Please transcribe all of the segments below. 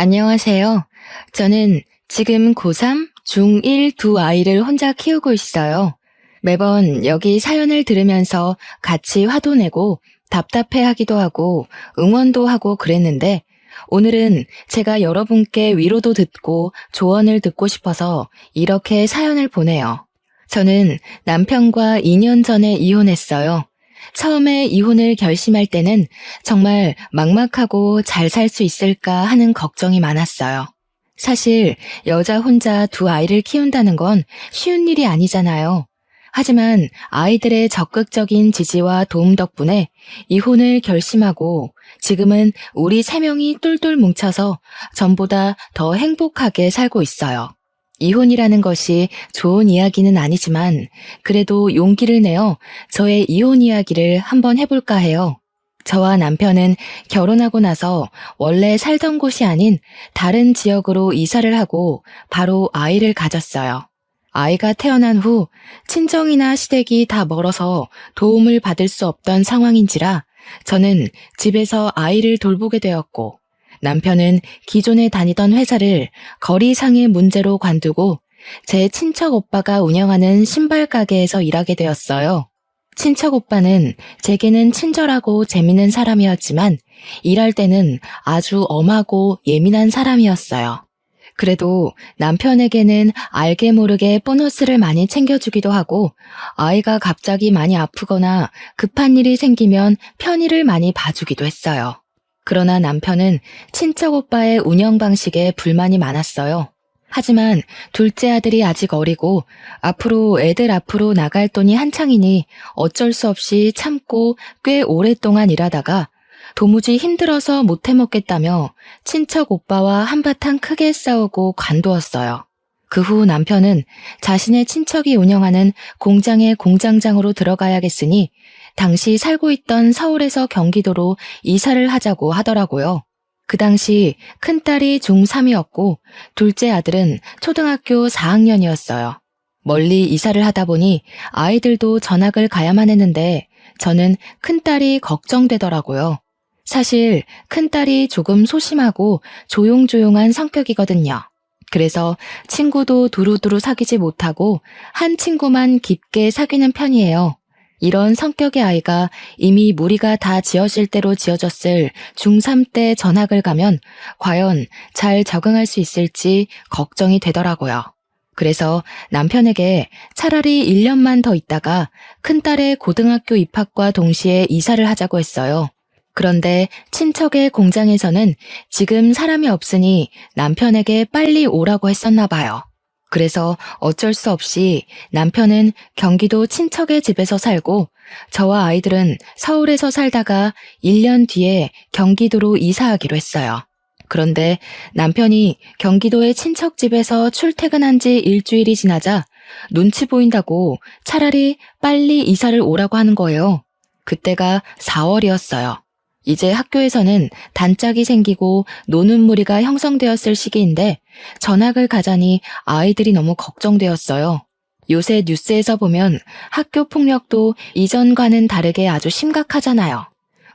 안녕하세요. 저는 지금 고3, 중1 두 아이를 혼자 키우고 있어요. 매번 여기 사연을 들으면서 같이 화도 내고 답답해 하기도 하고 응원도 하고 그랬는데 오늘은 제가 여러분께 위로도 듣고 조언을 듣고 싶어서 이렇게 사연을 보내요. 저는 남편과 2년 전에 이혼했어요. 처음에 이혼을 결심할 때는 정말 막막하고 잘 살 수 있을까 하는 걱정이 많았어요. 사실 여자 혼자 두 아이를 키운다는 건 쉬운 일이 아니잖아요. 하지만 아이들의 적극적인 지지와 도움 덕분에 이혼을 결심하고 지금은 우리 세 명이 똘똘 뭉쳐서 전보다 더 행복하게 살고 있어요. 이혼이라는 것이 좋은 이야기는 아니지만 그래도 용기를 내어 저의 이혼 이야기를 한번 해볼까 해요. 저와 남편은 결혼하고 나서 원래 살던 곳이 아닌 다른 지역으로 이사를 하고 바로 아이를 가졌어요. 아이가 태어난 후 친정이나 시댁이 다 멀어서 도움을 받을 수 없던 상황인지라 저는 집에서 아이를 돌보게 되었고 남편은 기존에 다니던 회사를 거리상의 문제로 관두고 제 친척 오빠가 운영하는 신발 가게에서 일하게 되었어요. 친척 오빠는 제게는 친절하고 재밌는 사람이었지만 일할 때는 아주 엄하고 예민한 사람이었어요. 그래도 남편에게는 알게 모르게 보너스를 많이 챙겨주기도 하고 아이가 갑자기 많이 아프거나 급한 일이 생기면 편의를 많이 봐주기도 했어요. 그러나 남편은 친척 오빠의 운영 방식에 불만이 많았어요. 하지만 둘째 아들이 아직 어리고 앞으로 애들 앞으로 나갈 돈이 한창이니 어쩔 수 없이 참고 꽤 오랫동안 일하다가 도무지 힘들어서 못 해먹겠다며 친척 오빠와 한바탕 크게 싸우고 관두었어요. 그 후 남편은 자신의 친척이 운영하는 공장의 공장장으로 들어가야겠으니 당시 살고 있던 서울에서 경기도로 이사를 하자고 하더라고요. 그 당시 큰딸이 중3이었고 둘째 아들은 초등학교 4학년이었어요. 멀리 이사를 하다 보니 아이들도 전학을 가야만 했는데 저는 큰딸이 걱정되더라고요. 사실 큰딸이 조금 소심하고 조용조용한 성격이거든요. 그래서 친구도 두루두루 사귀지 못하고 한 친구만 깊게 사귀는 편이에요. 이런 성격의 아이가 이미 무리가 다 지어질 대로 지어졌을 중3 때 전학을 가면 과연 잘 적응할 수 있을지 걱정이 되더라고요. 그래서 남편에게 차라리 1년만 더 있다가 큰딸의 고등학교 입학과 동시에 이사를 하자고 했어요. 그런데 친척의 공장에서는 지금 사람이 없으니 남편에게 빨리 오라고 했었나 봐요. 그래서 어쩔 수 없이 남편은 경기도 친척의 집에서 살고 저와 아이들은 서울에서 살다가 1년 뒤에 경기도로 이사하기로 했어요. 그런데 남편이 경기도의 친척 집에서 출퇴근한 지 일주일이 지나자 눈치 보인다고 차라리 빨리 이사를 오라고 하는 거예요. 그때가 4월이었어요. 이제 학교에서는 단짝이 생기고 노는 무리가 형성되었을 시기인데 전학을 가자니 아이들이 너무 걱정되었어요. 요새 뉴스에서 보면 학교 폭력도 이전과는 다르게 아주 심각하잖아요.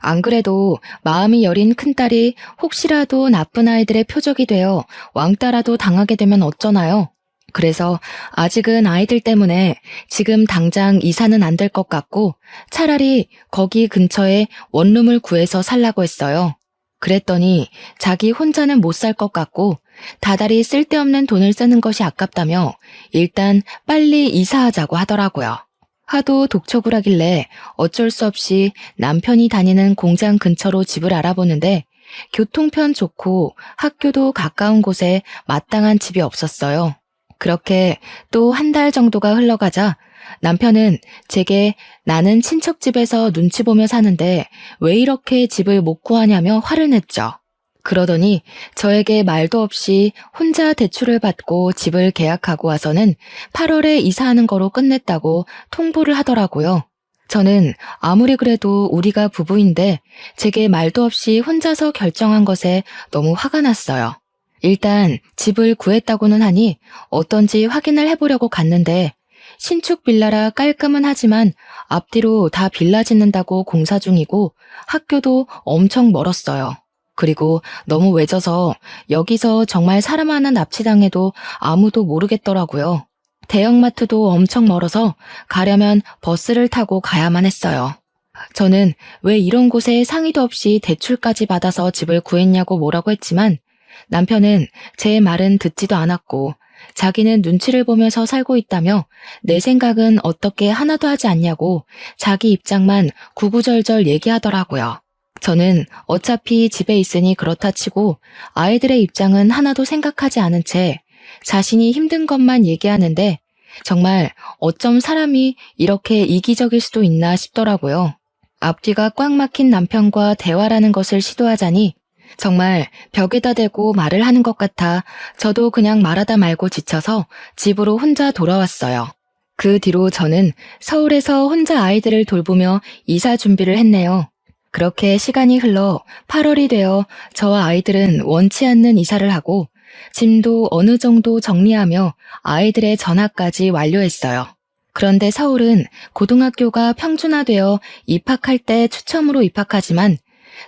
안 그래도 마음이 여린 큰딸이 혹시라도 나쁜 아이들의 표적이 되어 왕따라도 당하게 되면 어쩌나요? 그래서 아직은 아이들 때문에 지금 당장 이사는 안 될 것 같고 차라리 거기 근처에 원룸을 구해서 살라고 했어요. 그랬더니 자기 혼자는 못 살 것 같고 다달이 쓸데없는 돈을 쓰는 것이 아깝다며 일단 빨리 이사하자고 하더라고요. 하도 독촉을 하길래 어쩔 수 없이 남편이 다니는 공장 근처로 집을 알아보는데 교통편 좋고 학교도 가까운 곳에 마땅한 집이 없었어요. 그렇게 또 한 달 정도가 흘러가자 남편은 제게 나는 친척집에서 눈치 보며 사는데 왜 이렇게 집을 못 구하냐며 화를 냈죠. 그러더니 저에게 말도 없이 혼자 대출을 받고 집을 계약하고 와서는 8월에 이사하는 거로 끝냈다고 통보를 하더라고요. 저는 아무리 그래도 우리가 부부인데 제게 말도 없이 혼자서 결정한 것에 너무 화가 났어요. 일단 집을 구했다고는 하니 어떤지 확인을 해보려고 갔는데 신축 빌라라 깔끔은 하지만 앞뒤로 다 빌라 짓는다고 공사 중이고 학교도 엄청 멀었어요. 그리고 너무 외져서 여기서 정말 사람 하나 납치당해도 아무도 모르겠더라고요. 대형마트도 엄청 멀어서 가려면 버스를 타고 가야만 했어요. 저는 왜 이런 곳에 상의도 없이 대출까지 받아서 집을 구했냐고 뭐라고 했지만 남편은 제 말은 듣지도 않았고 자기는 눈치를 보면서 살고 있다며 내 생각은 어떻게 하나도 하지 않냐고 자기 입장만 구구절절 얘기하더라고요. 저는 어차피 집에 있으니 그렇다 치고 아이들의 입장은 하나도 생각하지 않은 채 자신이 힘든 것만 얘기하는데 정말 어쩜 사람이 이렇게 이기적일 수도 있나 싶더라고요. 앞뒤가 꽉 막힌 남편과 대화라는 것을 시도하자니 정말 벽에다 대고 말을 하는 것 같아 저도 그냥 말하다 말고 지쳐서 집으로 혼자 돌아왔어요. 그 뒤로 저는 서울에서 혼자 아이들을 돌보며 이사 준비를 했네요. 그렇게 시간이 흘러 8월이 되어 저와 아이들은 원치 않는 이사를 하고 짐도 어느 정도 정리하며 아이들의 전학까지 완료했어요. 그런데 서울은 고등학교가 평준화되어 입학할 때 추첨으로 입학하지만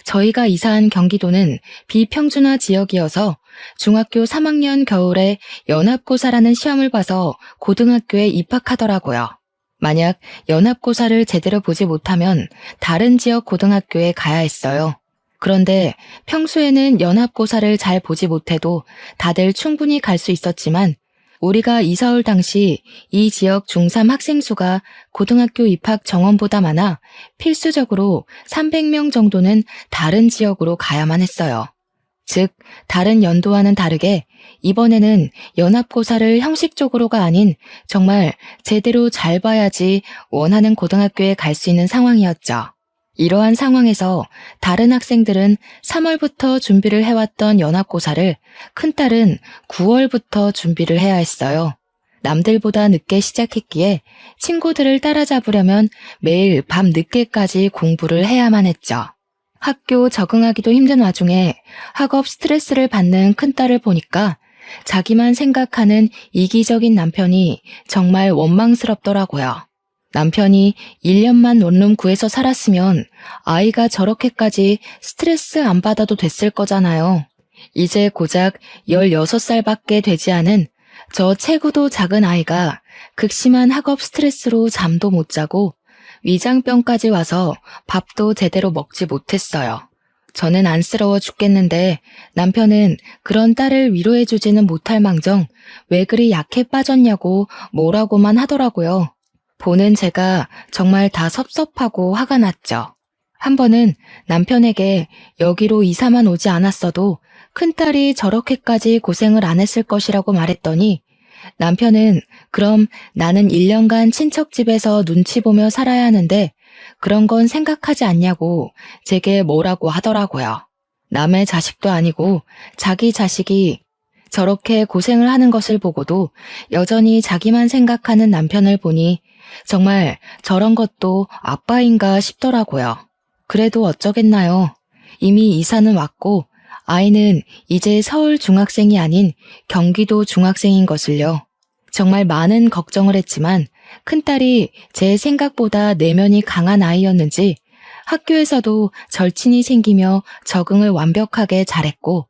저희가 이사한 경기도는 비평준화 지역이어서 중학교 3학년 겨울에 연합고사라는 시험을 봐서 고등학교에 입학하더라고요. 만약 연합고사를 제대로 보지 못하면 다른 지역 고등학교에 가야 했어요. 그런데 평소에는 연합고사를 잘 보지 못해도 다들 충분히 갈 수 있었지만 우리가 이사 올 당시 이 지역 중3 학생 수가 고등학교 입학 정원보다 많아 필수적으로 300명 정도는 다른 지역으로 가야만 했어요. 즉, 다른 연도와는 다르게 이번에는 연합고사를 형식적으로가 아닌 정말 제대로 잘 봐야지 원하는 고등학교에 갈 수 있는 상황이었죠. 이러한 상황에서 다른 학생들은 3월부터 준비를 해왔던 연합고사를 큰딸은 9월부터 준비를 해야 했어요. 남들보다 늦게 시작했기에 친구들을 따라잡으려면 매일 밤 늦게까지 공부를 해야만 했죠. 학교 적응하기도 힘든 와중에 학업 스트레스를 받는 큰딸을 보니까 자기만 생각하는 이기적인 남편이 정말 원망스럽더라고요. 남편이 1년만 원룸 구해서 살았으면 아이가 저렇게까지 스트레스 안 받아도 됐을 거잖아요. 이제 고작 16살밖에 되지 않은 저 체구도 작은 아이가 극심한 학업 스트레스로 잠도 못 자고 위장병까지 와서 밥도 제대로 먹지 못했어요. 저는 안쓰러워 죽겠는데 남편은 그런 딸을 위로해주지는 못할 망정 왜 그리 약해 빠졌냐고 뭐라고만 하더라고요. 보는 제가 정말 다 섭섭하고 화가 났죠. 한 번은 남편에게 여기로 이사만 오지 않았어도 큰딸이 저렇게까지 고생을 안 했을 것이라고 말했더니 남편은 그럼 나는 1년간 친척 집에서 눈치 보며 살아야 하는데 그런 건 생각하지 않냐고 제게 뭐라고 하더라고요. 남의 자식도 아니고 자기 자식이 저렇게 고생을 하는 것을 보고도 여전히 자기만 생각하는 남편을 보니 정말 저런 것도 아빠인가 싶더라고요. 그래도 어쩌겠나요. 이미 이사는 왔고 아이는 이제 서울 중학생이 아닌 경기도 중학생인 것을요. 정말 많은 걱정을 했지만 큰딸이 제 생각보다 내면이 강한 아이였는지 학교에서도 절친이 생기며 적응을 완벽하게 잘했고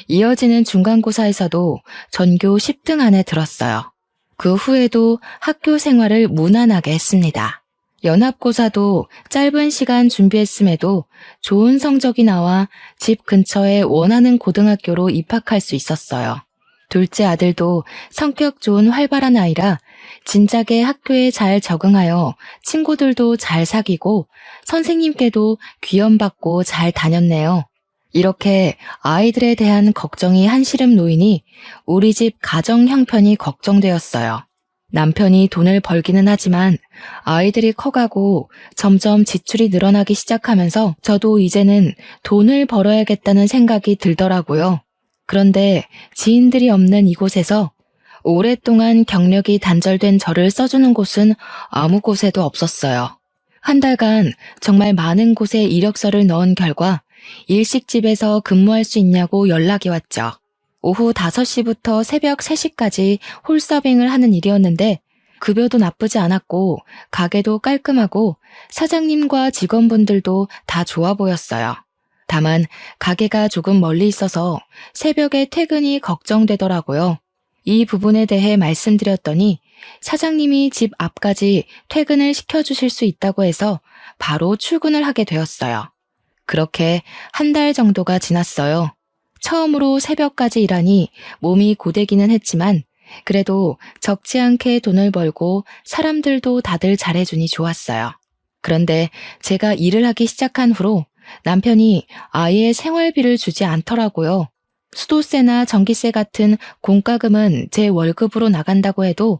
이어지는 중간고사에서도 전교 10등 안에 들었어요. 그 후에도 학교 생활을 무난하게 했습니다. 연합고사도 짧은 시간 준비했음에도 좋은 성적이 나와 집 근처에 원하는 고등학교로 입학할 수 있었어요. 둘째 아들도 성격 좋은 활발한 아이라 진작에 학교에 잘 적응하여 친구들도 잘 사귀고 선생님께도 귀염받고 잘 다녔네요. 이렇게 아이들에 대한 걱정이 한시름 놓이니 우리 집 가정 형편이 걱정되었어요. 남편이 돈을 벌기는 하지만 아이들이 커가고 점점 지출이 늘어나기 시작하면서 저도 이제는 돈을 벌어야겠다는 생각이 들더라고요. 그런데 지인들이 없는 이곳에서 오랫동안 경력이 단절된 저를 써주는 곳은 아무 곳에도 없었어요. 한 달간 정말 많은 곳에 이력서를 넣은 결과 일식집에서 근무할 수 있냐고 연락이 왔죠. 오후 5시부터 새벽 3시까지 홀서빙을 하는 일이었는데 급여도 나쁘지 않았고 가게도 깔끔하고 사장님과 직원분들도 다 좋아 보였어요. 다만 가게가 조금 멀리 있어서 새벽에 퇴근이 걱정되더라고요. 이 부분에 대해 말씀드렸더니 사장님이 집 앞까지 퇴근을 시켜주실 수 있다고 해서 바로 출근을 하게 되었어요. 그렇게 한 달 정도가 지났어요. 처음으로 새벽까지 일하니 몸이 고되기는 했지만 그래도 적지 않게 돈을 벌고 사람들도 다들 잘해주니 좋았어요. 그런데 제가 일을 하기 시작한 후로 남편이 아예 생활비를 주지 않더라고요. 수도세나 전기세 같은 공과금은 제 월급으로 나간다고 해도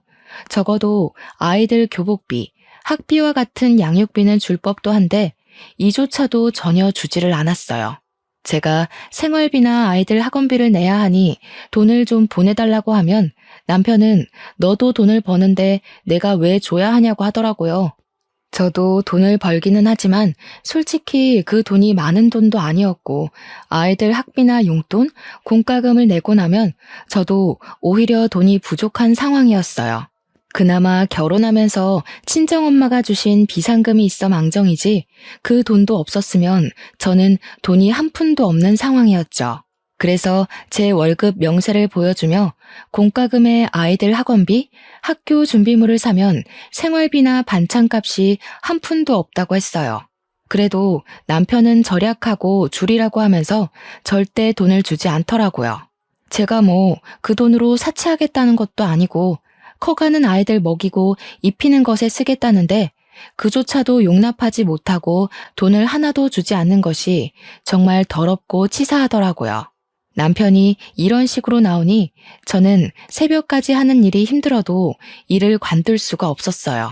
적어도 아이들 교복비, 학비와 같은 양육비는 줄 법도 한데 이조차도 전혀 주지를 않았어요. 제가 생활비나 아이들 학원비를 내야 하니 돈을 좀 보내달라고 하면 남편은 너도 돈을 버는데 내가 왜 줘야 하냐고 하더라고요. 저도 돈을 벌기는 하지만 솔직히 그 돈이 많은 돈도 아니었고 아이들 학비나 용돈, 공과금을 내고 나면 저도 오히려 돈이 부족한 상황이었어요. 그나마 결혼하면서 친정엄마가 주신 비상금이 있어 망정이지 그 돈도 없었으면 저는 돈이 한 푼도 없는 상황이었죠. 그래서 제 월급 명세를 보여주며 공과금에 아이들 학원비, 학교 준비물을 사면 생활비나 반찬값이 한 푼도 없다고 했어요. 그래도 남편은 절약하고 줄이라고 하면서 절대 돈을 주지 않더라고요. 제가 뭐 그 돈으로 사치하겠다는 것도 아니고 커가는 아이들 먹이고 입히는 것에 쓰겠다는데 그조차도 용납하지 못하고 돈을 하나도 주지 않는 것이 정말 더럽고 치사하더라고요. 남편이 이런 식으로 나오니 저는 새벽까지 하는 일이 힘들어도 일을 관둘 수가 없었어요.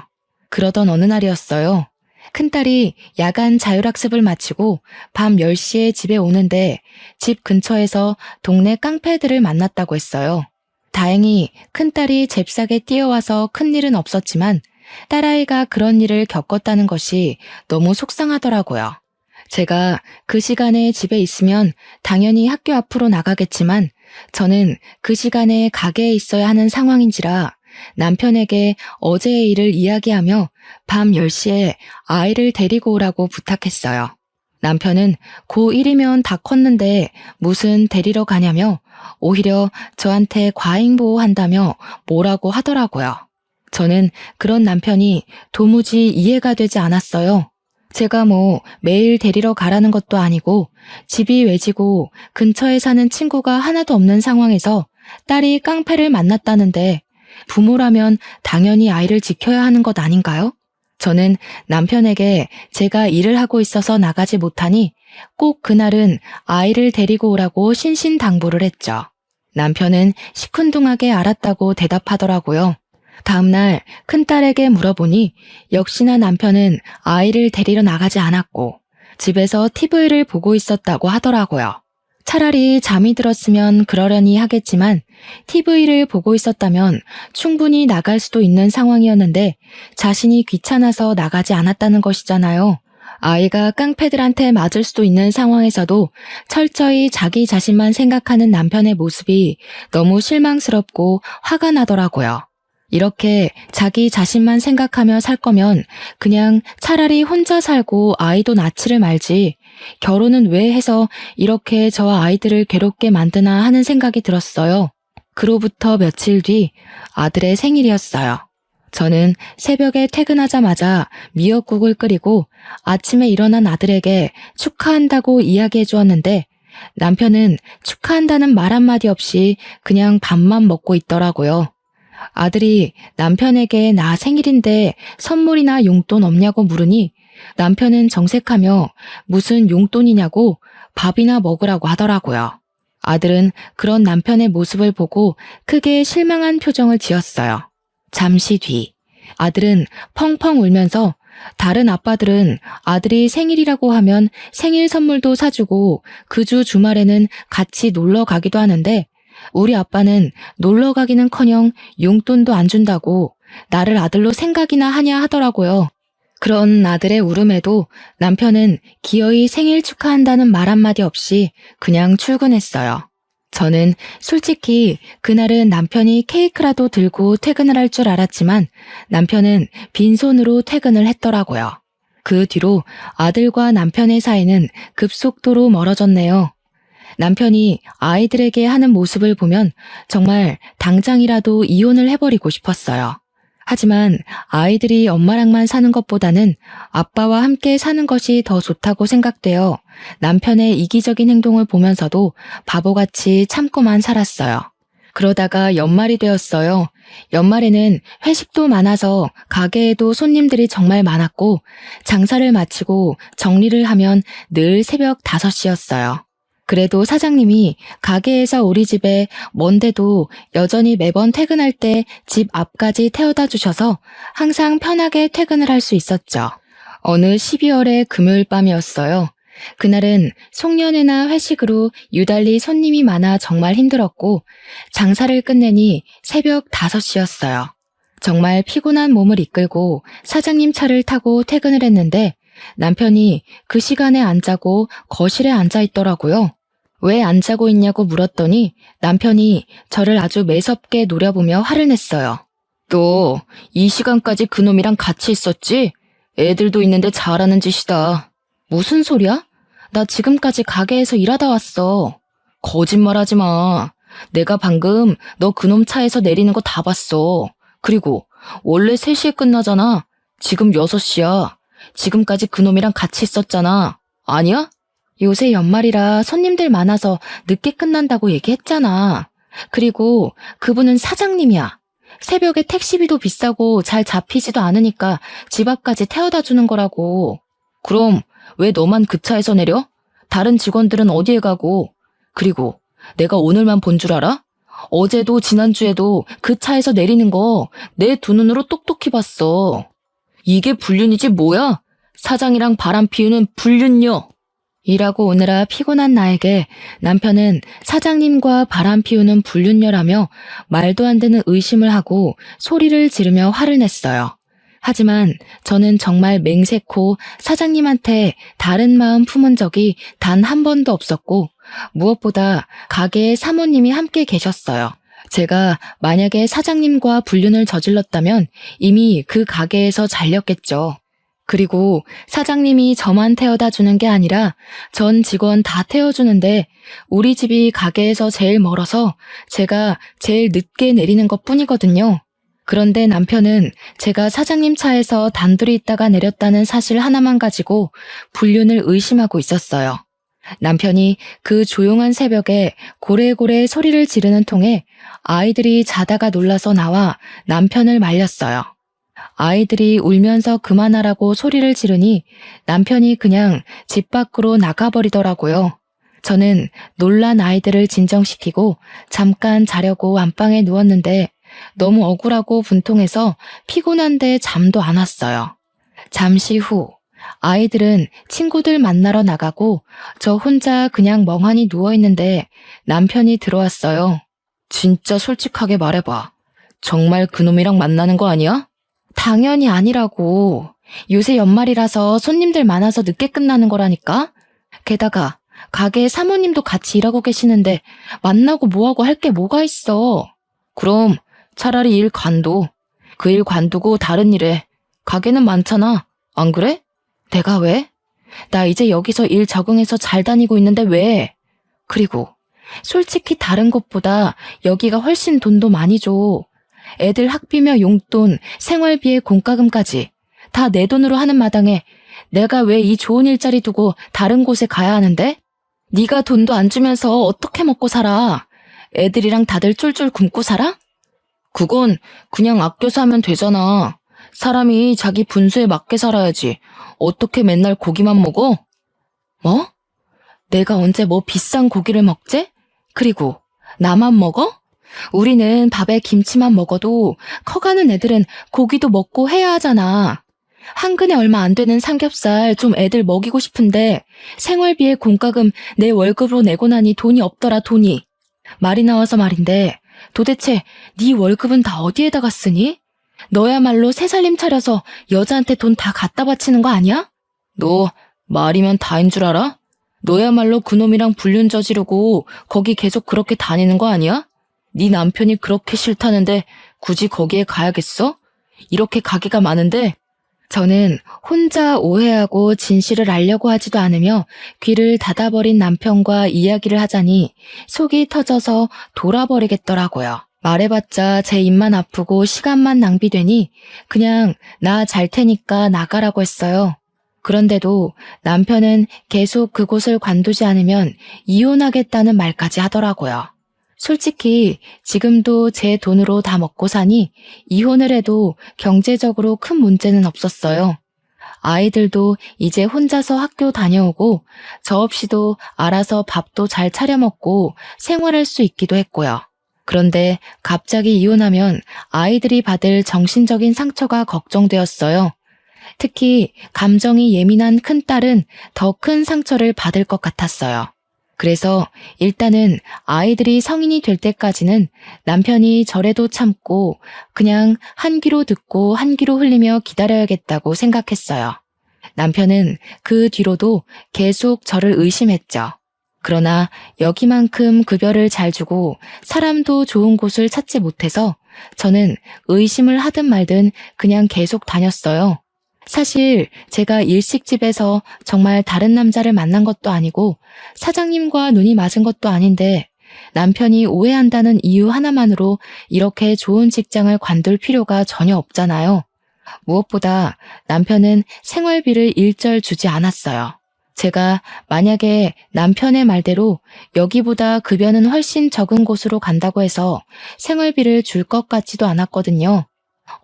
그러던 어느 날이었어요. 큰딸이 야간 자율학습을 마치고 밤 10시에 집에 오는데 집 근처에서 동네 깡패들을 만났다고 했어요. 다행히 큰딸이 잽싸게 뛰어와서 큰일은 없었지만 딸아이가 그런 일을 겪었다는 것이 너무 속상하더라고요. 제가 그 시간에 집에 있으면 당연히 학교 앞으로 나가겠지만 저는 그 시간에 가게에 있어야 하는 상황인지라 남편에게 어제의 일을 이야기하며 밤 10시에 아이를 데리고 오라고 부탁했어요. 남편은 고1이면 다 컸는데 무슨 데리러 가냐며 오히려 저한테 과잉보호한다며 뭐라고 하더라고요. 저는 그런 남편이 도무지 이해가 되지 않았어요. 제가 뭐 매일 데리러 가라는 것도 아니고 집이 외지고 근처에 사는 친구가 하나도 없는 상황에서 딸이 깡패를 만났다는데 부모라면 당연히 아이를 지켜야 하는 것 아닌가요? 저는 남편에게 제가 일을 하고 있어서 나가지 못하니 꼭 그날은 아이를 데리고 오라고 신신당부를 했죠. 남편은 시큰둥하게 알았다고 대답하더라고요. 다음날 큰딸에게 물어보니 역시나 남편은 아이를 데리러 나가지 않았고 집에서 TV를 보고 있었다고 하더라고요. 차라리 잠이 들었으면 그러려니 하겠지만 TV를 보고 있었다면 충분히 나갈 수도 있는 상황이었는데 자신이 귀찮아서 나가지 않았다는 것이잖아요. 아이가 깡패들한테 맞을 수도 있는 상황에서도 철저히 자기 자신만 생각하는 남편의 모습이 너무 실망스럽고 화가 나더라고요. 이렇게 자기 자신만 생각하며 살 거면 그냥 차라리 혼자 살고 아이도 낳지를 말지 결혼은 왜 해서 이렇게 저와 아이들을 괴롭게 만드나 하는 생각이 들었어요. 그로부터 며칠 뒤 아들의 생일이었어요. 저는 새벽에 퇴근하자마자 미역국을 끓이고 아침에 일어난 아들에게 축하한다고 이야기해 주었는데 남편은 축하한다는 말 한마디 없이 그냥 밥만 먹고 있더라고요. 아들이 남편에게 나 생일인데 선물이나 용돈 없냐고 물으니 남편은 정색하며 무슨 용돈이냐고 밥이나 먹으라고 하더라고요. 아들은 그런 남편의 모습을 보고 크게 실망한 표정을 지었어요. 잠시 뒤 아들은 펑펑 울면서 다른 아빠들은 아들이 생일이라고 하면 생일 선물도 사주고 그 주 주말에는 같이 놀러 가기도 하는데 우리 아빠는 놀러 가기는커녕 용돈도 안 준다고 나를 아들로 생각이나 하냐 하더라고요. 그런 아들의 울음에도 남편은 기어이 생일 축하한다는 말 한마디 없이 그냥 출근했어요. 저는 솔직히 그날은 남편이 케이크라도 들고 퇴근을 할 줄 알았지만 남편은 빈손으로 퇴근을 했더라고요. 그 뒤로 아들과 남편의 사이는 급속도로 멀어졌네요. 남편이 아이들에게 하는 모습을 보면 정말 당장이라도 이혼을 해버리고 싶었어요. 하지만 아이들이 엄마랑만 사는 것보다는 아빠와 함께 사는 것이 더 좋다고 생각되어 남편의 이기적인 행동을 보면서도 바보같이 참고만 살았어요. 그러다가 연말이 되었어요. 연말에는 회식도 많아서 가게에도 손님들이 정말 많았고 장사를 마치고 정리를 하면 늘 새벽 5시였어요. 그래도 사장님이 가게에서 우리 집에 먼데도 여전히 매번 퇴근할 때 집 앞까지 태워다 주셔서 항상 편하게 퇴근을 할 수 있었죠. 어느 12월의 금요일 밤이었어요. 그날은 송년회나 회식으로 유달리 손님이 많아 정말 힘들었고 장사를 끝내니 새벽 5시였어요. 정말 피곤한 몸을 이끌고 사장님 차를 타고 퇴근을 했는데 남편이 그 시간에 안 자고 거실에 앉아 있더라고요. 왜 안 자고 있냐고 물었더니 남편이 저를 아주 매섭게 노려보며 화를 냈어요. 너 이 시간까지 그놈이랑 같이 있었지? 애들도 있는데 잘하는 짓이다. 무슨 소리야? 나 지금까지 가게에서 일하다 왔어. 거짓말하지 마. 내가 방금 너 그놈 차에서 내리는 거 다 봤어. 그리고 원래 3시에 끝나잖아. 지금 6시야. 지금까지 그놈이랑 같이 있었잖아. 아니야? 요새 연말이라 손님들 많아서 늦게 끝난다고 얘기했잖아. 그리고 그분은 사장님이야. 새벽에 택시비도 비싸고 잘 잡히지도 않으니까 집 앞까지 태워다 주는 거라고. 그럼 왜 너만 그 차에서 내려? 다른 직원들은 어디에 가고? 그리고 내가 오늘만 본 줄 알아? 어제도 지난주에도 그 차에서 내리는 거 내 두 눈으로 똑똑히 봤어. 이게 불륜이지 뭐야? 사장이랑 바람 피우는 불륜녀. 일하고 오느라 피곤한 나에게 남편은 사장님과 바람 피우는 불륜녀라며 말도 안 되는 의심을 하고 소리를 지르며 화를 냈어요. 하지만 저는 정말 맹세코 사장님한테 다른 마음 품은 적이 단 한 번도 없었고 무엇보다 가게에 사모님이 함께 계셨어요. 제가 만약에 사장님과 불륜을 저질렀다면 이미 그 가게에서 잘렸겠죠. 그리고 사장님이 저만 태워다 주는 게 아니라 전 직원 다 태워주는데 우리 집이 가게에서 제일 멀어서 제가 제일 늦게 내리는 것 뿐이거든요. 그런데 남편은 제가 사장님 차에서 단둘이 있다가 내렸다는 사실 하나만 가지고 불륜을 의심하고 있었어요. 남편이 그 조용한 새벽에 고래고래 소리를 지르는 통에 아이들이 자다가 놀라서 나와 남편을 말렸어요. 아이들이 울면서 그만하라고 소리를 지르니 남편이 그냥 집 밖으로 나가버리더라고요. 저는 놀란 아이들을 진정시키고 잠깐 자려고 안방에 누웠는데 너무 억울하고 분통해서 피곤한데 잠도 안 왔어요. 잠시 후 아이들은 친구들 만나러 나가고 저 혼자 그냥 멍하니 누워있는데 남편이 들어왔어요. 진짜 솔직하게 말해봐. 정말 그놈이랑 만나는 거 아니야? 당연히 아니라고. 요새 연말이라서 손님들 많아서 늦게 끝나는 거라니까. 게다가 가게에 사모님도 같이 일하고 계시는데 만나고 뭐하고 할 게 뭐가 있어. 그럼 차라리 일 관둬. 그 일 관두고 다른 일해. 가게는 많잖아. 안 그래? 내가 왜? 나 이제 여기서 일 적응해서 잘 다니고 있는데 왜? 그리고 솔직히 다른 곳보다 여기가 훨씬 돈도 많이 줘. 애들 학비며 용돈, 생활비에 공과금까지 다 내 돈으로 하는 마당에 내가 왜 이 좋은 일자리 두고 다른 곳에 가야 하는데? 네가 돈도 안 주면서 어떻게 먹고 살아? 애들이랑 다들 쫄쫄 굶고 살아? 그건 그냥 아껴서 하면 되잖아. 사람이 자기 분수에 맞게 살아야지. 어떻게 맨날 고기만 먹어? 뭐? 내가 언제 뭐 비싼 고기를 먹지? 그리고 나만 먹어? 우리는 밥에 김치만 먹어도 커가는 애들은 고기도 먹고 해야 하잖아. 한 근에 얼마 안 되는 삼겹살 좀 애들 먹이고 싶은데 생활비에 공과금 내 월급으로 내고 나니 돈이 없더라 돈이. 말이 나와서 말인데 도대체 네 월급은 다 어디에다가 쓰니? 너야말로 새살림 차려서 여자한테 돈 다 갖다 바치는 거 아니야? 너 말이면 다인 줄 알아? 너야말로 그놈이랑 불륜 저지르고 거기 계속 그렇게 다니는 거 아니야? 네 남편이 그렇게 싫다는데 굳이 거기에 가야겠어? 이렇게 가게가 많은데 저는 혼자 오해하고 진실을 알려고 하지도 않으며 귀를 닫아버린 남편과 이야기를 하자니 속이 터져서 돌아버리겠더라고요. 말해봤자 제 입만 아프고 시간만 낭비되니 그냥 나 잘 테니까 나가라고 했어요. 그런데도 남편은 계속 그곳을 관두지 않으면 이혼하겠다는 말까지 하더라고요. 솔직히 지금도 제 돈으로 다 먹고 사니 이혼을 해도 경제적으로 큰 문제는 없었어요. 아이들도 이제 혼자서 학교 다녀오고 저 없이도 알아서 밥도 잘 차려 먹고 생활할 수 있기도 했고요. 그런데 갑자기 이혼하면 아이들이 받을 정신적인 상처가 걱정되었어요. 특히 감정이 예민한 큰딸은 더 큰 상처를 받을 것 같았어요. 그래서 일단은 아이들이 성인이 될 때까지는 남편이 저래도 참고 그냥 한 귀로 듣고 한 귀로 흘리며 기다려야겠다고 생각했어요. 남편은 그 뒤로도 계속 저를 의심했죠. 그러나 여기만큼 급여를 잘 주고 사람도 좋은 곳을 찾지 못해서 저는 의심을 하든 말든 그냥 계속 다녔어요. 사실 제가 일식집에서 정말 다른 남자를 만난 것도 아니고 사장님과 눈이 맞은 것도 아닌데 남편이 오해한다는 이유 하나만으로 이렇게 좋은 직장을 관둘 필요가 전혀 없잖아요. 무엇보다 남편은 생활비를 일절 주지 않았어요. 제가 만약에 남편의 말대로 여기보다 급여는 훨씬 적은 곳으로 간다고 해서 생활비를 줄 것 같지도 않았거든요.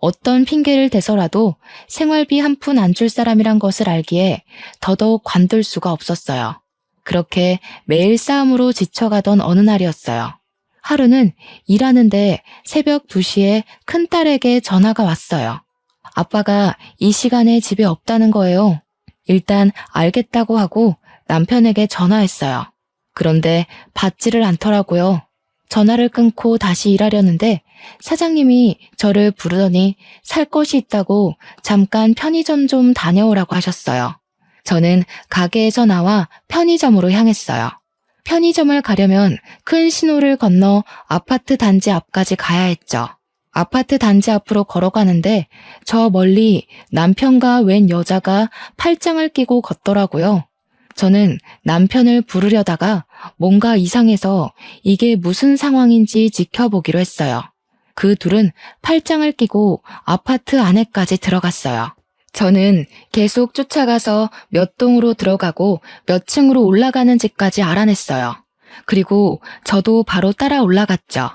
어떤 핑계를 대서라도 생활비 한 푼 안 줄 사람이란 것을 알기에 더더욱 관둘 수가 없었어요. 그렇게 매일 싸움으로 지쳐가던 어느 날이었어요. 하루는 일하는데 새벽 2시에 큰딸에게 전화가 왔어요. 아빠가 이 시간에 집에 없다는 거예요. 일단 알겠다고 하고 남편에게 전화했어요. 그런데 받지를 않더라고요. 전화를 끊고 다시 일하려는데 사장님이 저를 부르더니 살 것이 있다고 잠깐 편의점 좀 다녀오라고 하셨어요. 저는 가게에서 나와 편의점으로 향했어요. 편의점을 가려면 큰 신호를 건너 아파트 단지 앞까지 가야 했죠. 아파트 단지 앞으로 걸어가는데 저 멀리 남편과 웬 여자가 팔짱을 끼고 걷더라고요. 저는 남편을 부르려다가 뭔가 이상해서 이게 무슨 상황인지 지켜보기로 했어요. 그 둘은 팔짱을 끼고 아파트 안에까지 들어갔어요. 저는 계속 쫓아가서 몇 동으로 들어가고 몇 층으로 올라가는 집까지 알아냈어요. 그리고 저도 바로 따라 올라갔죠.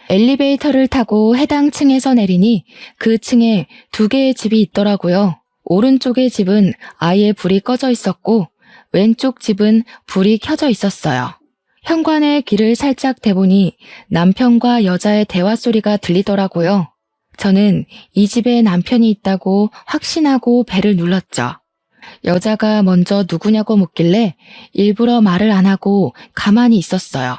엘리베이터를 타고 해당 층에서 내리니 그 층에 2개의 집이 있더라고요. 오른쪽의 집은 아예 불이 꺼져 있었고 왼쪽 집은 불이 켜져 있었어요. 현관에 귀를 살짝 대보니 남편과 여자의 대화 소리가 들리더라고요. 저는 이 집에 남편이 있다고 확신하고 벨을 눌렀죠. 여자가 먼저 누구냐고 묻길래 일부러 말을 안 하고 가만히 있었어요.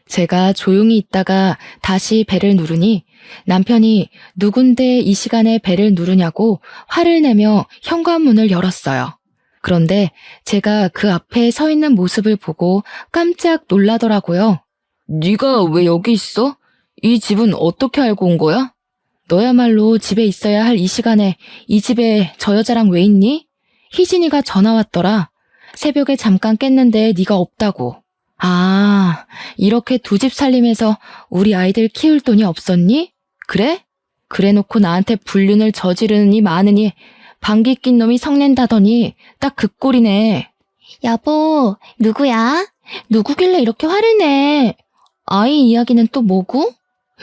제가 조용히 있다가 다시 벨을 누르니 남편이 누군데 이 시간에 벨을 누르냐고 화를 내며 현관문을 열었어요. 그런데 제가 그 앞에 서 있는 모습을 보고 깜짝 놀라더라고요. 네가 왜 여기 있어? 이 집은 어떻게 알고 온 거야? 너야말로 집에 있어야 할 이 시간에 이 집에 저 여자랑 왜 있니? 희진이가 전화 왔더라. 새벽에 잠깐 깼는데 네가 없다고. 아, 이렇게 2집 살림해서 우리 아이들 키울 돈이 없었니? 그래? 그래놓고 나한테 불륜을 저지르느니 마느니 방귀 낀 놈이 성낸다더니 딱 그 꼴이네. 여보, 누구야? 누구길래 이렇게 화를 내? 아이 이야기는 또 뭐고?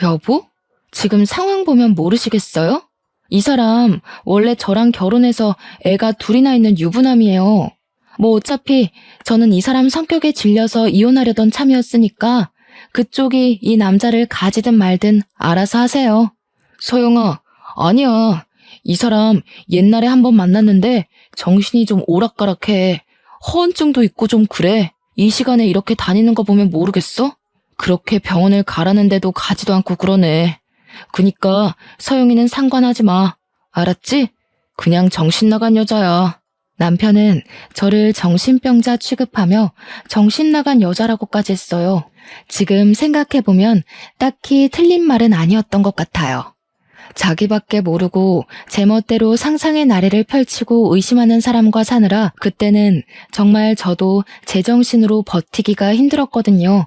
여보? 지금 상황 보면 모르시겠어요? 이 사람 원래 저랑 결혼해서 애가 2이나 있는 유부남이에요. 뭐 어차피 저는 이 사람 성격에 질려서 이혼하려던 참이었으니까 그쪽이 이 남자를 가지든 말든 알아서 하세요. 소영아, 아니야. 이 사람 옛날에 한번 만났는데 정신이 좀 오락가락해. 허언증도 있고 좀 그래. 이 시간에 이렇게 다니는 거 보면 모르겠어? 그렇게 병원을 가라는데도 가지도 않고 그러네. 그니까 서영이는 상관하지 마. 알았지? 그냥 정신 나간 여자야. 남편은 저를 정신병자 취급하며 정신 나간 여자라고까지 했어요. 지금 생각해보면 딱히 틀린 말은 아니었던 것 같아요. 자기밖에 모르고 제멋대로 상상의 나래를 펼치고 의심하는 사람과 사느라 그때는 정말 저도 제정신으로 버티기가 힘들었거든요.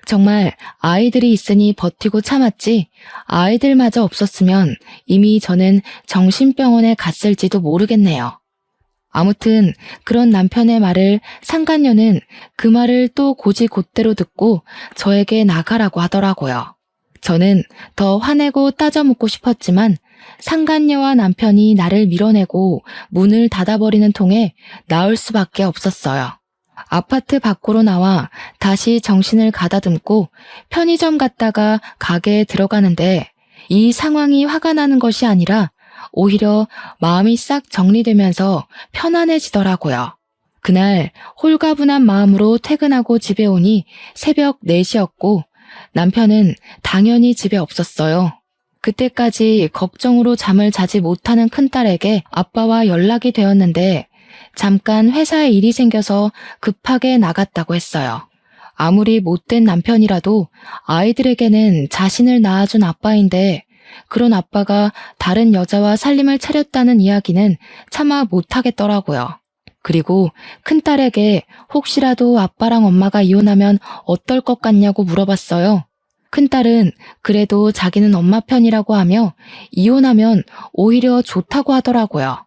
정말 아이들이 있으니 버티고 참았지 아이들마저 없었으면 이미 저는 정신병원에 갔을지도 모르겠네요. 아무튼 그런 남편의 말을 상간녀는 그 말을 또 곧이곧대로 듣고 저에게 나가라고 하더라고요. 저는 더 화내고 따져묻고 싶었지만 상간녀와 남편이 나를 밀어내고 문을 닫아버리는 통에 나올 수밖에 없었어요. 아파트 밖으로 나와 다시 정신을 가다듬고 편의점 갔다가 가게에 들어가는데 이 상황이 화가 나는 것이 아니라 오히려 마음이 싹 정리되면서 편안해지더라고요. 그날 홀가분한 마음으로 퇴근하고 집에 오니 새벽 4시였고 남편은 당연히 집에 없었어요. 그때까지 걱정으로 잠을 자지 못하는 큰딸에게 아빠와 연락이 되었는데 잠깐 회사에 일이 생겨서 급하게 나갔다고 했어요. 아무리 못된 남편이라도 아이들에게는 자신을 낳아준 아빠인데 그런 아빠가 다른 여자와 살림을 차렸다는 이야기는 차마 못하겠더라고요. 그리고 큰딸에게 혹시라도 아빠랑 엄마가 이혼하면 어떨 것 같냐고 물어봤어요. 큰딸은 그래도 자기는 엄마 편이라고 하며 이혼하면 오히려 좋다고 하더라고요.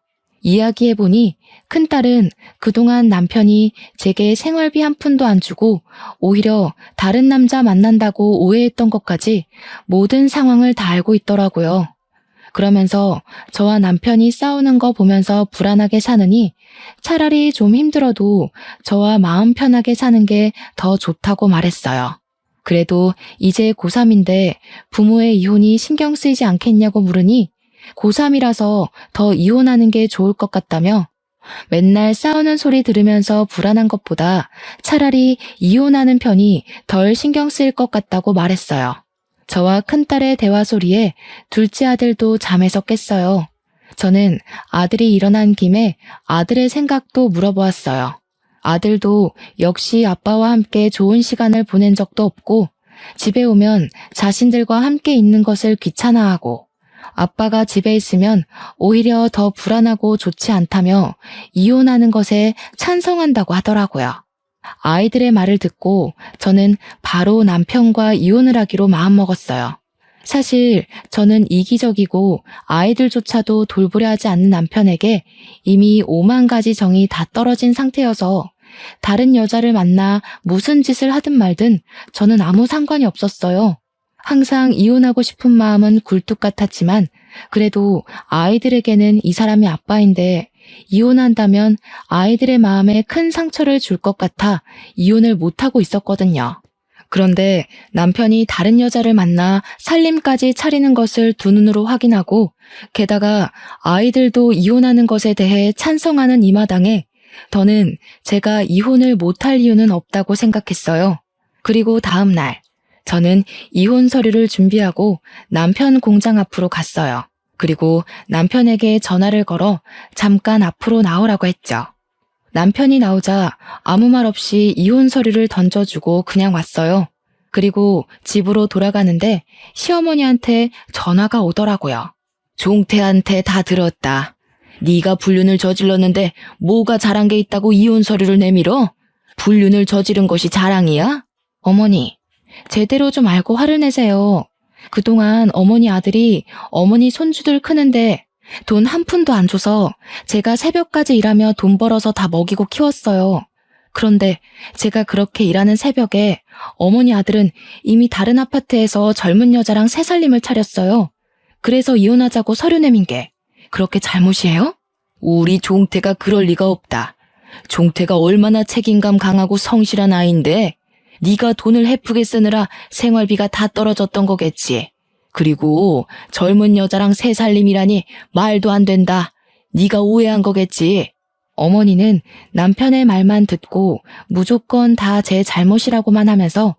이야기해보니 큰딸은 그동안 남편이 제게 생활비 한 푼도 안 주고 오히려 다른 남자 만난다고 오해했던 것까지 모든 상황을 다 알고 있더라고요. 그러면서 저와 남편이 싸우는 거 보면서 불안하게 사느니 차라리 좀 힘들어도 저와 마음 편하게 사는 게 더 좋다고 말했어요. 그래도 이제 고3인데 부모의 이혼이 신경 쓰이지 않겠냐고 물으니 고3이라서 더 이혼하는 게 좋을 것 같다며 맨날 싸우는 소리 들으면서 불안한 것보다 차라리 이혼하는 편이 덜 신경 쓰일 것 같다고 말했어요. 저와 큰딸의 대화 소리에 둘째 아들도 잠에서 깼어요. 저는 아들이 일어난 김에 아들의 생각도 물어보았어요. 아들도 역시 아빠와 함께 좋은 시간을 보낸 적도 없고 집에 오면 자신들과 함께 있는 것을 귀찮아하고 아빠가 집에 있으면 오히려 더 불안하고 좋지 않다며 이혼하는 것에 찬성한다고 하더라고요. 아이들의 말을 듣고 저는 바로 남편과 이혼을 하기로 마음먹었어요. 사실 저는 이기적이고 아이들조차도 돌보려 하지 않는 남편에게 이미 5만 가지 정이 다 떨어진 상태여서 다른 여자를 만나 무슨 짓을 하든 말든 저는 아무 상관이 없었어요. 항상 이혼하고 싶은 마음은 굴뚝 같았지만 그래도 아이들에게는 이 사람이 아빠인데 이혼한다면 아이들의 마음에 큰 상처를 줄 것 같아 이혼을 못하고 있었거든요. 그런데 남편이 다른 여자를 만나 살림까지 차리는 것을 두 눈으로 확인하고 게다가 아이들도 이혼하는 것에 대해 찬성하는 이 마당에 저는 제가 이혼을 못할 이유는 없다고 생각했어요. 그리고 다음 날 저는 이혼 서류를 준비하고 남편 공장 앞으로 갔어요. 그리고 남편에게 전화를 걸어 잠깐 앞으로 나오라고 했죠. 남편이 나오자 아무 말 없이 이혼 서류를 던져주고 그냥 왔어요. 그리고 집으로 돌아가는데 시어머니한테 전화가 오더라고요. 종태한테 다 들었다. 네가 불륜을 저질렀는데 뭐가 잘한 게 있다고 이혼 서류를 내밀어? 불륜을 저지른 것이 자랑이야? 어머니, 제대로 좀 알고 화를 내세요. 그동안 어머니 아들이 어머니 손주들 크는데 돈 한 푼도 안 줘서 제가 새벽까지 일하며 돈 벌어서 다 먹이고 키웠어요. 그런데 제가 그렇게 일하는 새벽에 어머니 아들은 이미 다른 아파트에서 젊은 여자랑 새 살림을 차렸어요. 그래서 이혼하자고 서류 내민 게 그렇게 잘못이에요? 우리 종태가 그럴 리가 없다. 종태가 얼마나 책임감 강하고 성실한 아이인데 네가 돈을 헤프게 쓰느라 생활비가 다 떨어졌던 거겠지. 그리고 젊은 여자랑 새 살림이라니 말도 안 된다. 네가 오해한 거겠지. 어머니는 남편의 말만 듣고 무조건 다 제 잘못이라고만 하면서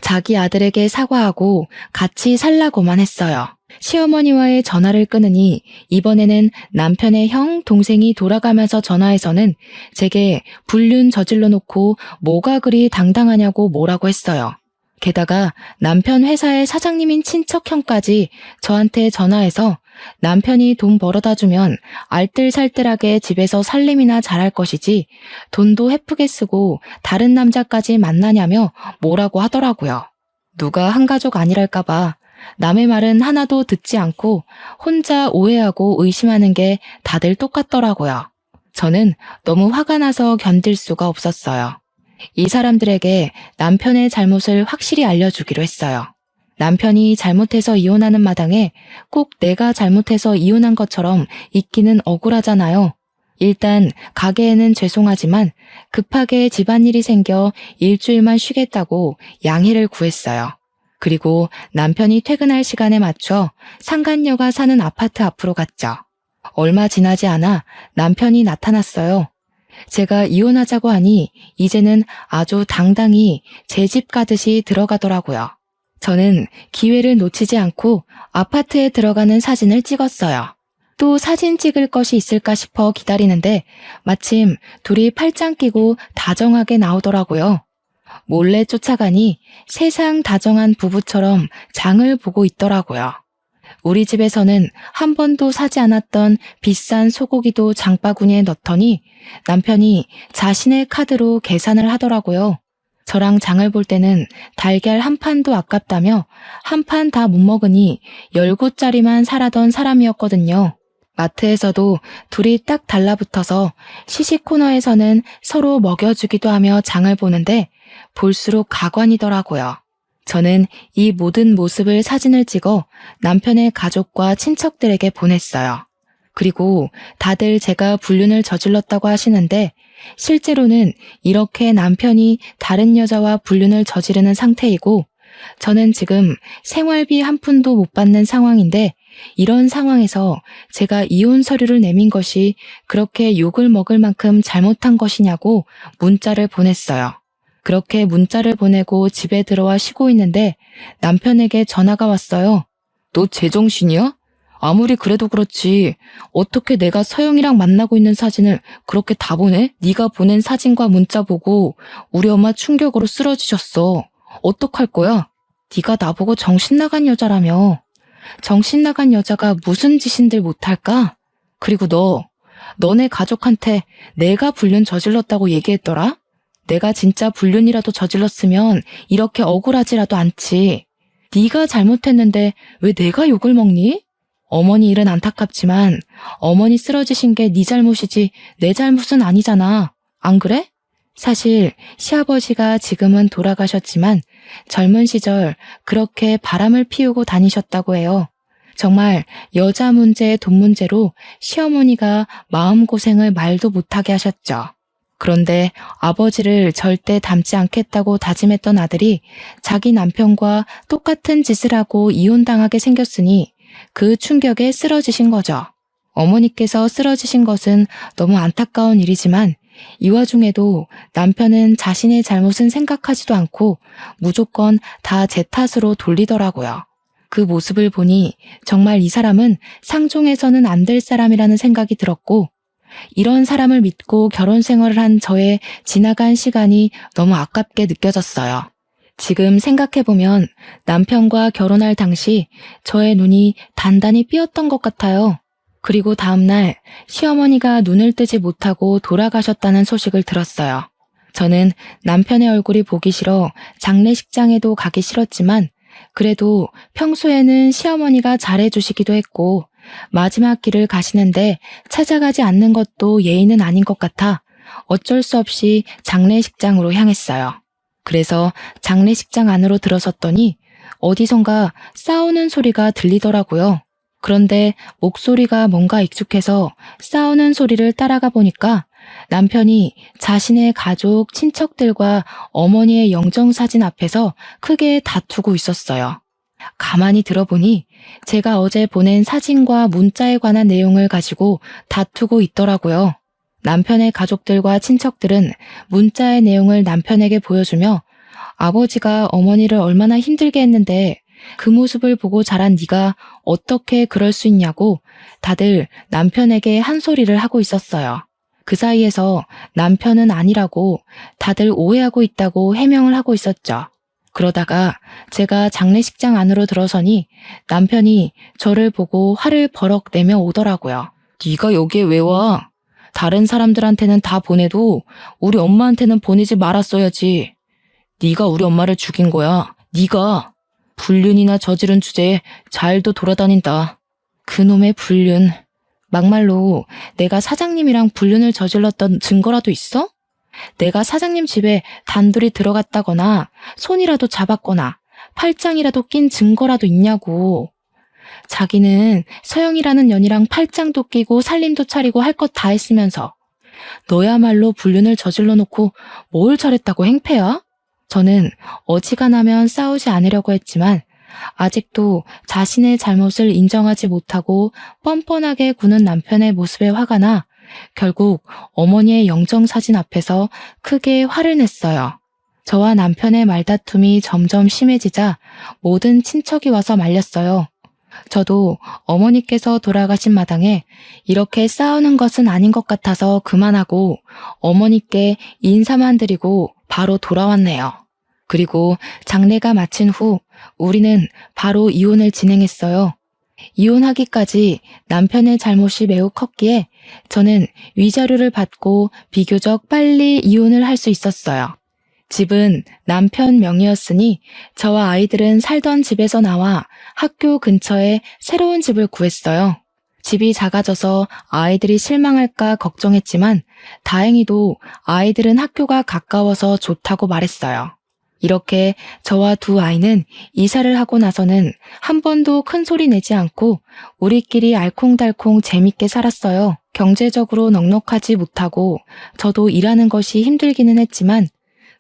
자기 아들에게 사과하고 같이 살라고만 했어요. 시어머니와의 전화를 끊으니 이번에는 남편의 형, 동생이 돌아가면서 전화해서는 제게 불륜 저질러 놓고 뭐가 그리 당당하냐고 뭐라고 했어요. 게다가 남편 회사의 사장님인 친척 형까지 저한테 전화해서 남편이 돈 벌어다 주면 알뜰살뜰하게 집에서 살림이나 잘할 것이지 돈도 헤프게 쓰고 다른 남자까지 만나냐며 뭐라고 하더라고요. 누가 한 가족 아니랄까봐 남의 말은 하나도 듣지 않고 혼자 오해하고 의심하는 게 다들 똑같더라고요. 저는 너무 화가 나서 견딜 수가 없었어요. 이 사람들에게 남편의 잘못을 확실히 알려주기로 했어요. 남편이 잘못해서 이혼하는 마당에 꼭 내가 잘못해서 이혼한 것처럼 있기는 억울하잖아요. 일단 가게에는 죄송하지만 급하게 집안일이 생겨 일주일만 쉬겠다고 양해를 구했어요. 그리고 남편이 퇴근할 시간에 맞춰 상간녀가 사는 아파트 앞으로 갔죠. 얼마 지나지 않아 남편이 나타났어요. 제가 이혼하자고 하니 이제는 아주 당당히 제 집 가듯이 들어가더라고요. 저는 기회를 놓치지 않고 아파트에 들어가는 사진을 찍었어요. 또 사진 찍을 것이 있을까 싶어 기다리는데 마침 둘이 팔짱 끼고 다정하게 나오더라고요. 몰래 쫓아가니 세상 다정한 부부처럼 장을 보고 있더라고요. 우리 집에서는 한 번도 사지 않았던 비싼 소고기도 장바구니에 넣더니 남편이 자신의 카드로 계산을 하더라고요. 저랑 장을 볼 때는 달걀 한 판도 아깝다며 한 판 다 못 먹으니 10구짜리만 사라던 사람이었거든요. 마트에서도 둘이 딱 달라붙어서 시식 코너에서는 서로 먹여주기도 하며 장을 보는데 볼수록 가관이더라고요. 저는 이 모든 모습을 사진을 찍어 남편의 가족과 친척들에게 보냈어요. 그리고 다들 제가 불륜을 저질렀다고 하시는데 실제로는 이렇게 남편이 다른 여자와 불륜을 저지르는 상태이고 저는 지금 생활비 한 푼도 못 받는 상황인데 이런 상황에서 제가 이혼 서류를 내민 것이 그렇게 욕을 먹을 만큼 잘못한 것이냐고 문자를 보냈어요. 그렇게 문자를 보내고 집에 들어와 쉬고 있는데 남편에게 전화가 왔어요. 너 제정신이야? 아무리 그래도 그렇지 어떻게 내가 서영이랑 만나고 있는 사진을 그렇게 다 보내? 네가 보낸 사진과 문자 보고 우리 엄마 충격으로 쓰러지셨어. 어떡할 거야? 네가 나보고 정신 나간 여자라며. 정신 나간 여자가 무슨 짓인들 못할까? 그리고 너네 가족한테 내가 불륜 저질렀다고 얘기했더라? 내가 진짜 불륜이라도 저질렀으면 이렇게 억울하지라도 않지. 네가 잘못했는데 왜 내가 욕을 먹니? 어머니 일은 안타깝지만 어머니 쓰러지신 게 네 잘못이지 내 잘못은 아니잖아. 안 그래? 사실 시아버지가 지금은 돌아가셨지만 젊은 시절 그렇게 바람을 피우고 다니셨다고 해요. 정말 여자 문제, 돈 문제로 시어머니가 마음고생을 말도 못하게 하셨죠. 그런데 아버지를 절대 닮지 않겠다고 다짐했던 아들이 자기 남편과 똑같은 짓을 하고 이혼당하게 생겼으니 그 충격에 쓰러지신 거죠. 어머니께서 쓰러지신 것은 너무 안타까운 일이지만 이 와중에도 남편은 자신의 잘못은 생각하지도 않고 무조건 다 제 탓으로 돌리더라고요. 그 모습을 보니 정말 이 사람은 상종해서는 안 될 사람이라는 생각이 들었고 이런 사람을 믿고 결혼 생활을 한 저의 지나간 시간이 너무 아깝게 느껴졌어요. 지금 생각해보면 남편과 결혼할 당시 저의 눈이 단단히 삐었던 것 같아요. 그리고 다음날 시어머니가 눈을 뜨지 못하고 돌아가셨다는 소식을 들었어요. 저는 남편의 얼굴이 보기 싫어 장례식장에도 가기 싫었지만 그래도 평소에는 시어머니가 잘해주시기도 했고 마지막 길을 가시는데 찾아가지 않는 것도 예의는 아닌 것 같아 어쩔 수 없이 장례식장으로 향했어요. 그래서 장례식장 안으로 들어섰더니 어디선가 싸우는 소리가 들리더라고요. 그런데 목소리가 뭔가 익숙해서 싸우는 소리를 따라가 보니까 남편이 자신의 가족, 친척들과 어머니의 영정사진 앞에서 크게 다투고 있었어요. 가만히 들어보니 제가 어제 보낸 사진과 문자에 관한 내용을 가지고 다투고 있더라고요. 남편의 가족들과 친척들은 문자의 내용을 남편에게 보여주며 아버지가 어머니를 얼마나 힘들게 했는데 그 모습을 보고 자란 네가 어떻게 그럴 수 있냐고 다들 남편에게 한 소리를 하고 있었어요. 그 사이에서 남편은 아니라고 다들 오해하고 있다고 해명을 하고 있었죠. 그러다가 제가 장례식장 안으로 들어서니 남편이 저를 보고 화를 버럭 내며 오더라고요. 네가 여기에 왜 와? 다른 사람들한테는 다 보내도 우리 엄마한테는 보내지 말았어야지. 네가 우리 엄마를 죽인 거야. 네가. 불륜이나 저지른 주제에 잘도 돌아다닌다. 그놈의 불륜. 막말로 내가 사장님이랑 불륜을 저질렀던 증거라도 있어? 내가 사장님 집에 단둘이 들어갔다거나 손이라도 잡았거나 팔짱이라도 낀 증거라도 있냐고. 자기는 서영이라는 년이랑 팔짱도 끼고 살림도 차리고 할 것 다 했으면서 너야말로 불륜을 저질러 놓고 뭘 잘했다고 행패야? 저는 어지간하면 싸우지 않으려고 했지만 아직도 자신의 잘못을 인정하지 못하고 뻔뻔하게 구는 남편의 모습에 화가 나 결국 어머니의 영정사진 앞에서 크게 화를 냈어요. 저와 남편의 말다툼이 점점 심해지자 모든 친척이 와서 말렸어요. 저도 어머니께서 돌아가신 마당에 이렇게 싸우는 것은 아닌 것 같아서 그만하고 어머니께 인사만 드리고 바로 돌아왔네요. 그리고 장례가 마친 후 우리는 바로 이혼을 진행했어요. 이혼하기까지 남편의 잘못이 매우 컸기에 저는 위자료를 받고 비교적 빨리 이혼을 할 수 있었어요. 집은 남편 명의였으니 저와 아이들은 살던 집에서 나와 학교 근처에 새로운 집을 구했어요. 집이 작아져서 아이들이 실망할까 걱정했지만 다행히도 아이들은 학교가 가까워서 좋다고 말했어요. 이렇게 저와 두 아이는 이사를 하고 나서는 한 번도 큰 소리 내지 않고 우리끼리 알콩달콩 재밌게 살았어요. 경제적으로 넉넉하지 못하고 저도 일하는 것이 힘들기는 했지만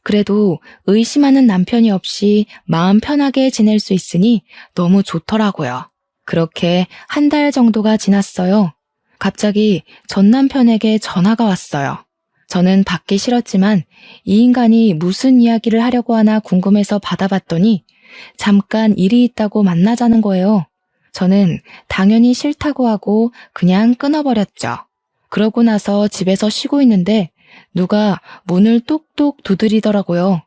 그래도 의심하는 남편이 없이 마음 편하게 지낼 수 있으니 너무 좋더라고요. 그렇게 한 달 정도가 지났어요. 갑자기 전 남편에게 전화가 왔어요. 저는 받기 싫었지만 이 인간이 무슨 이야기를 하려고 하나 궁금해서 받아봤더니 잠깐 일이 있다고 만나자는 거예요. 저는 당연히 싫다고 하고 그냥 끊어버렸죠. 그러고 나서 집에서 쉬고 있는데 누가 문을 똑똑 두드리더라고요.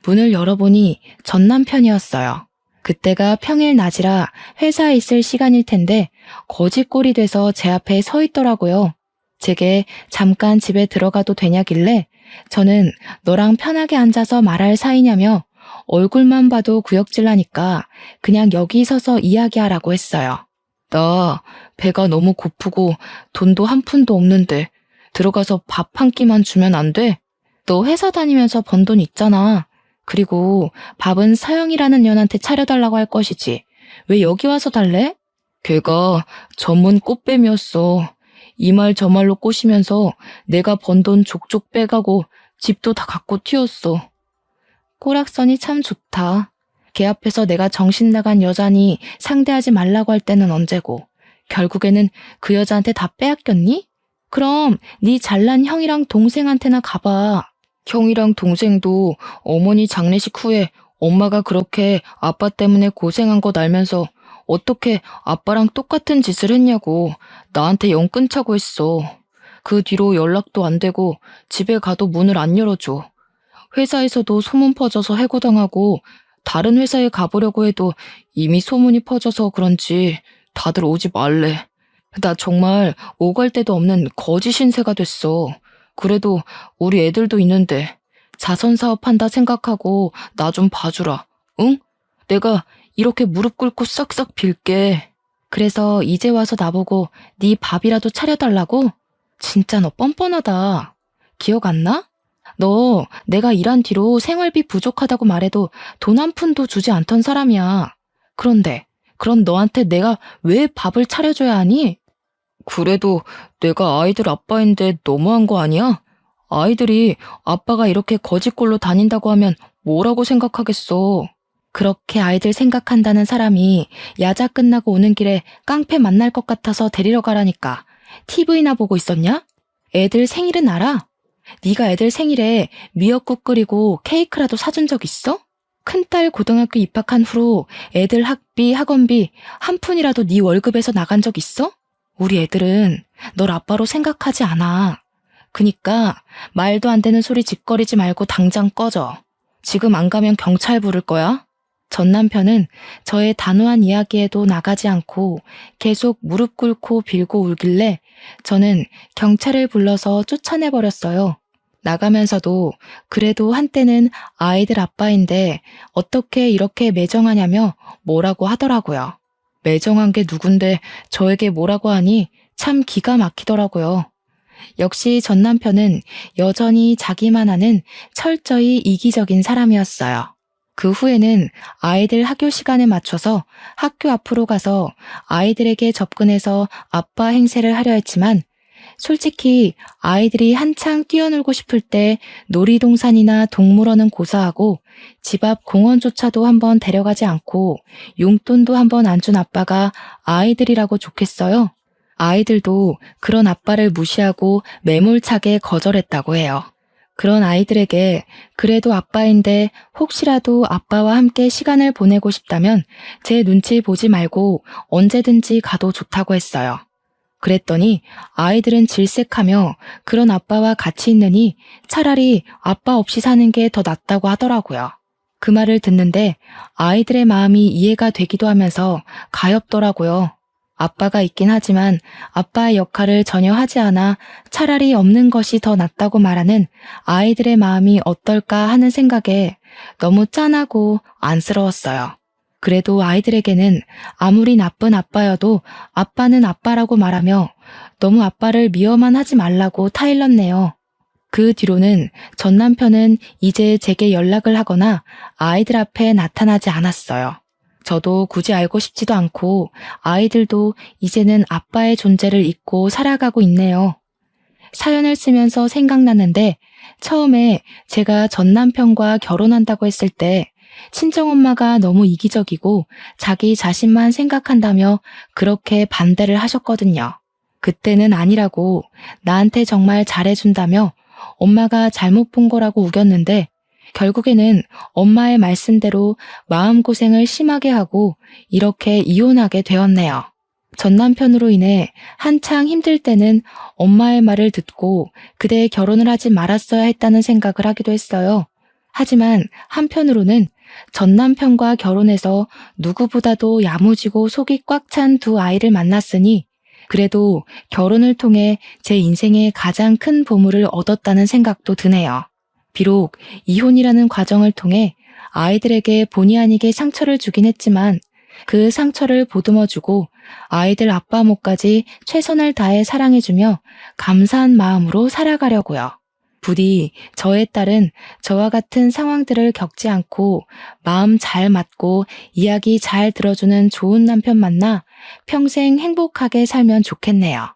문을 열어보니 전 남편이었어요. 그때가 평일 낮이라 회사에 있을 시간일 텐데 거지꼴이 돼서 제 앞에 서 있더라고요. 제게 잠깐 집에 들어가도 되냐길래 저는 너랑 편하게 앉아서 말할 사이냐며 얼굴만 봐도 구역질나니까 그냥 여기 서서 이야기하라고 했어요. 나 배가 너무 고프고 돈도 한 푼도 없는데 들어가서 밥 한 끼만 주면 안 돼? 너 회사 다니면서 번 돈 있잖아. 그리고 밥은 서영이라는 년한테 차려달라고 할 것이지. 왜 여기 와서 달래? 걔가 전문 꽃뱀이었어. 이 말 저 말로 꼬시면서 내가 번 돈 족족 빼가고 집도 다 갖고 튀었어. 꼬락선이 참 좋다. 걔 앞에서 내가 정신 나간 여자니 상대하지 말라고 할 때는 언제고 결국에는 그 여자한테 다 빼앗겼니? 그럼 네 잘난 형이랑 동생한테나 가봐. 형이랑 동생도 어머니 장례식 후에 엄마가 그렇게 아빠 때문에 고생한 거 알면서 어떻게 아빠랑 똑같은 짓을 했냐고 나한테 영 끊자고 했어. 그 뒤로 연락도 안 되고 집에 가도 문을 안 열어줘. 회사에서도 소문 퍼져서 해고당하고 다른 회사에 가보려고 해도 이미 소문이 퍼져서 그런지 다들 오지 말래. 나 정말 오갈 데도 없는 거지 신세가 됐어. 그래도 우리 애들도 있는데 자선사업 한다 생각하고 나 좀 봐주라. 응? 내가 이렇게 무릎 꿇고 싹싹 빌게. 그래서 이제 와서 나보고 네 밥이라도 차려달라고? 진짜 너 뻔뻔하다. 기억 안 나? 너 내가 일한 뒤로 생활비 부족하다고 말해도 돈 한 푼도 주지 않던 사람이야. 그런데 그럼 너한테 내가 왜 밥을 차려줘야 하니? 그래도 내가 아이들 아빠인데 너무한 거 아니야? 아이들이 아빠가 이렇게 거지꼴로 다닌다고 하면 뭐라고 생각하겠어. 그렇게 아이들 생각한다는 사람이 야자 끝나고 오는 길에 깡패 만날 것 같아서 데리러 가라니까 TV나 보고 있었냐? 애들 생일은 알아? 네가 애들 생일에 미역국 끓이고 케이크라도 사준 적 있어? 큰딸 고등학교 입학한 후로 애들 학비, 학원비 한 푼이라도 네 월급에서 나간 적 있어? 우리 애들은 널 아빠로 생각하지 않아. 그니까 말도 안 되는 소리 짓거리지 말고 당장 꺼져. 지금 안 가면 경찰 부를 거야? 전 남편은 저의 단호한 이야기에도 나가지 않고 계속 무릎 꿇고 빌고 울길래 저는 경찰을 불러서 쫓아내버렸어요. 나가면서도 그래도 한때는 아이들 아빠인데 어떻게 이렇게 매정하냐며 뭐라고 하더라고요. 매정한 게 누군데 저에게 뭐라고 하니 참 기가 막히더라고요. 역시 전 남편은 여전히 자기만 아는 철저히 이기적인 사람이었어요. 그 후에는 아이들 학교 시간에 맞춰서 학교 앞으로 가서 아이들에게 접근해서 아빠 행세를 하려 했지만 솔직히 아이들이 한창 뛰어놀고 싶을 때 놀이동산이나 동물원은 고사하고 집 앞 공원조차도 한번 데려가지 않고 용돈도 한번 안 준 아빠가 아이들이라고 좋겠어요? 아이들도 그런 아빠를 무시하고 매몰차게 거절했다고 해요. 그런 아이들에게 그래도 아빠인데 혹시라도 아빠와 함께 시간을 보내고 싶다면 제 눈치 보지 말고 언제든지 가도 좋다고 했어요. 그랬더니 아이들은 질색하며 그런 아빠와 같이 있느니 차라리 아빠 없이 사는 게 더 낫다고 하더라고요. 그 말을 듣는데 아이들의 마음이 이해가 되기도 하면서 가엾더라고요. 아빠가 있긴 하지만 아빠의 역할을 전혀 하지 않아 차라리 없는 것이 더 낫다고 말하는 아이들의 마음이 어떨까 하는 생각에 너무 짠하고 안쓰러웠어요. 그래도 아이들에게는 아무리 나쁜 아빠여도 아빠는 아빠라고 말하며 너무 아빠를 미워만 하지 말라고 타일렀네요. 그 뒤로는 전 남편은 이제 제게 연락을 하거나 아이들 앞에 나타나지 않았어요. 저도 굳이 알고 싶지도 않고 아이들도 이제는 아빠의 존재를 잊고 살아가고 있네요. 사연을 쓰면서 생각났는데 처음에 제가 전 남편과 결혼한다고 했을 때 친정엄마가 너무 이기적이고 자기 자신만 생각한다며 그렇게 반대를 하셨거든요. 그때는 아니라고 나한테 정말 잘해준다며 엄마가 잘못 본 거라고 우겼는데 결국에는 엄마의 말씀대로 마음고생을 심하게 하고 이렇게 이혼하게 되었네요. 전 남편으로 인해 한창 힘들 때는 엄마의 말을 듣고 그대 결혼을 하지 말았어야 했다는 생각을 하기도 했어요. 하지만 한편으로는 전 남편과 결혼해서 누구보다도 야무지고 속이 꽉 찬 두 아이를 만났으니 그래도 결혼을 통해 제 인생의 가장 큰 보물을 얻었다는 생각도 드네요. 비록 이혼이라는 과정을 통해 아이들에게 본의 아니게 상처를 주긴 했지만 그 상처를 보듬어주고 아이들 아빠 몫까지 최선을 다해 사랑해주며 감사한 마음으로 살아가려고요. 부디 저의 딸은 저와 같은 상황들을 겪지 않고 마음 잘 맞고 이야기 잘 들어주는 좋은 남편 만나 평생 행복하게 살면 좋겠네요.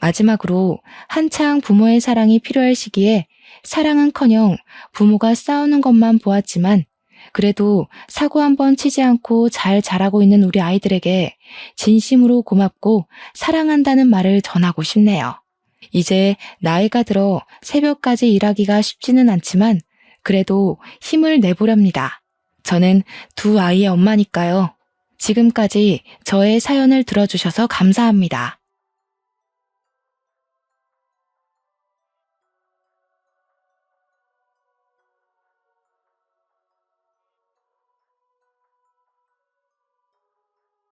마지막으로 한창 부모의 사랑이 필요할 시기에 사랑은커녕 부모가 싸우는 것만 보았지만 그래도 사고 한번 치지 않고 잘 자라고 있는 우리 아이들에게 진심으로 고맙고 사랑한다는 말을 전하고 싶네요. 이제 나이가 들어 새벽까지 일하기가 쉽지는 않지만 그래도 힘을 내보렵니다. 저는 두 아이의 엄마니까요. 지금까지 저의 사연을 들어주셔서 감사합니다.